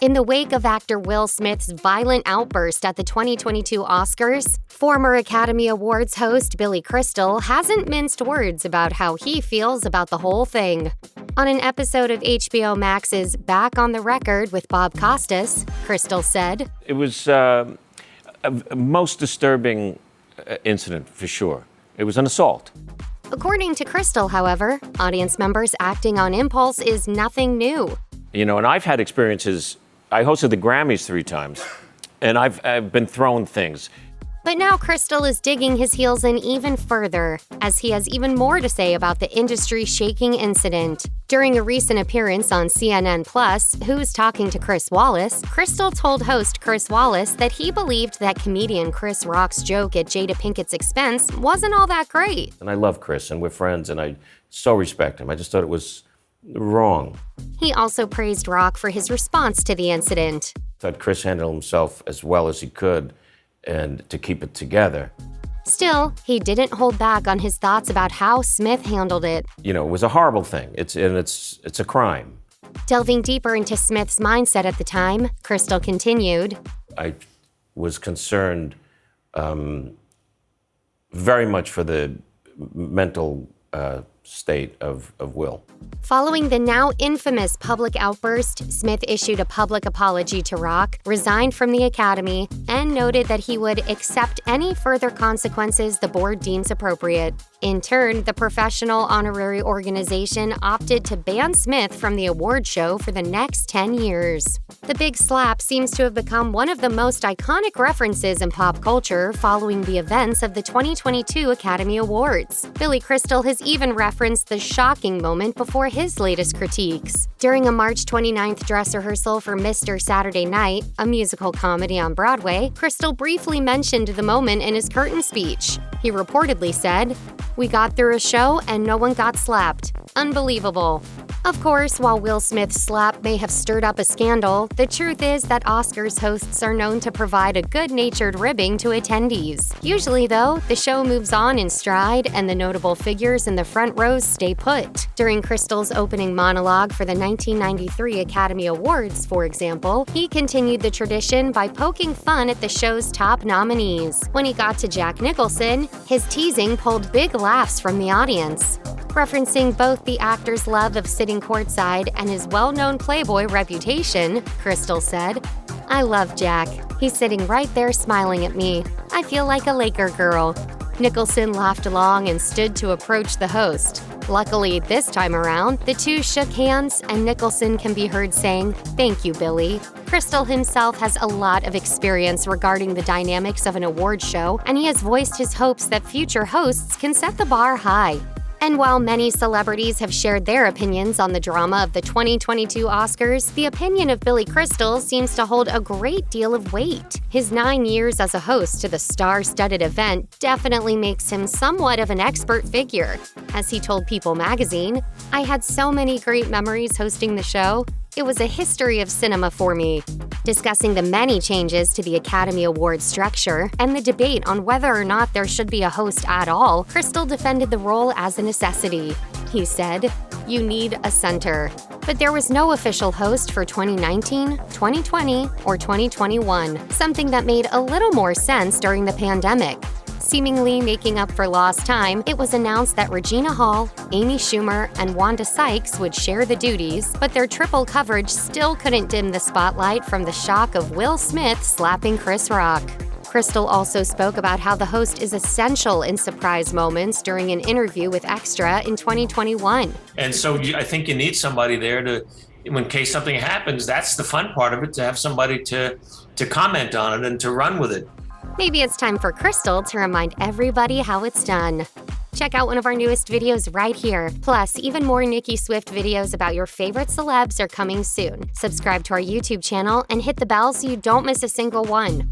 In the wake of actor Will Smith's violent outburst at the 2022 Oscars, former Academy Awards host Billy Crystal hasn't minced words about how he feels about the whole thing. On an episode of HBO Max's Back on the Record with Bob Costas, Crystal said, "It was a most disturbing incident, for sure. It was an assault." According to Crystal, however, audience members acting on impulse is nothing new. And I've had experiences. I hosted the Grammys 3 times, and I've been thrown things. But now Crystal is digging his heels in even further, as he has even more to say about the industry-shaking incident. During a recent appearance on CNN Plus, Who's Talking to Chris Wallace, Crystal told host Chris Wallace that he believed that comedian Chris Rock's joke at Jada Pinkett's expense wasn't all that great. And I love Chris, and we're friends, and I so respect him. I just thought it was wrong. He also praised Rock for his response to the incident. I thought Chris handled himself as well as he could, and to keep it together. Still, he didn't hold back on his thoughts about how Smith handled it. It was a horrible thing. It's a crime. Delving deeper into Smith's mindset at the time, Crystal continued, I was concerned very much for the mental state of Will. Following the now infamous public outburst, Smith issued a public apology to Rock, resigned from the Academy, and noted that he would accept any further consequences the board deems appropriate. In turn, the professional honorary organization opted to ban Smith from the award show for the next 10 years. The big slap seems to have become one of the most iconic references in pop culture following the events of the 2022 Academy Awards. Billy Crystal has even referenced the shocking moment before his latest critiques. During a March 29th dress rehearsal for Mr. Saturday Night, a musical comedy on Broadway, Crystal briefly mentioned the moment in his curtain speech. He reportedly said, "We got through a show and no one got slapped. Unbelievable." Of course, while Will Smith's slap may have stirred up a scandal, the truth is that Oscars hosts are known to provide a good-natured ribbing to attendees. Usually, though, the show moves on in stride and the notable figures in the front rows stay put. During Crystal's opening monologue for the 1993 Academy Awards, for example, he continued the tradition by poking fun at the show's top nominees. When he got to Jack Nicholson, his teasing pulled big laughs from the audience. Referencing both the actor's love of sitting courtside and his well-known playboy reputation, Crystal said, "I love Jack. He's sitting right there smiling at me. I feel like a Laker girl." Nicholson laughed along and stood to approach the host. Luckily, this time around, the two shook hands and Nicholson can be heard saying, "Thank you, Billy." Crystal himself has a lot of experience regarding the dynamics of an award show, and he has voiced his hopes that future hosts can set the bar high. And while many celebrities have shared their opinions on the drama of the 2022 Oscars, the opinion of Billy Crystal seems to hold a great deal of weight. His 9 years as a host to the star-studded event definitely makes him somewhat of an expert figure. As he told People magazine, "I had so many great memories hosting the show. It was a history of cinema for me." Discussing the many changes to the Academy Awards structure and the debate on whether or not there should be a host at all, Crystal defended the role as a necessity. He said, "You need a center." But there was no official host for 2019, 2020, or 2021, something that made a little more sense during the pandemic. Seemingly making up for lost time, it was announced that Regina Hall, Amy Schumer, and Wanda Sykes would share the duties, but their triple coverage still couldn't dim the spotlight from the shock of Will Smith slapping Chris Rock. Crystal also spoke about how the host is essential in surprise moments during an interview with Extra in 2021. And so I think you need somebody there to, in case something happens, that's the fun part of it, to have somebody to comment on it and to run with it. Maybe it's time for Crystal to remind everybody how it's done. Check out one of our newest videos right here. Plus, even more Nicki Swift videos about your favorite celebs are coming soon. Subscribe to our YouTube channel and hit the bell so you don't miss a single one.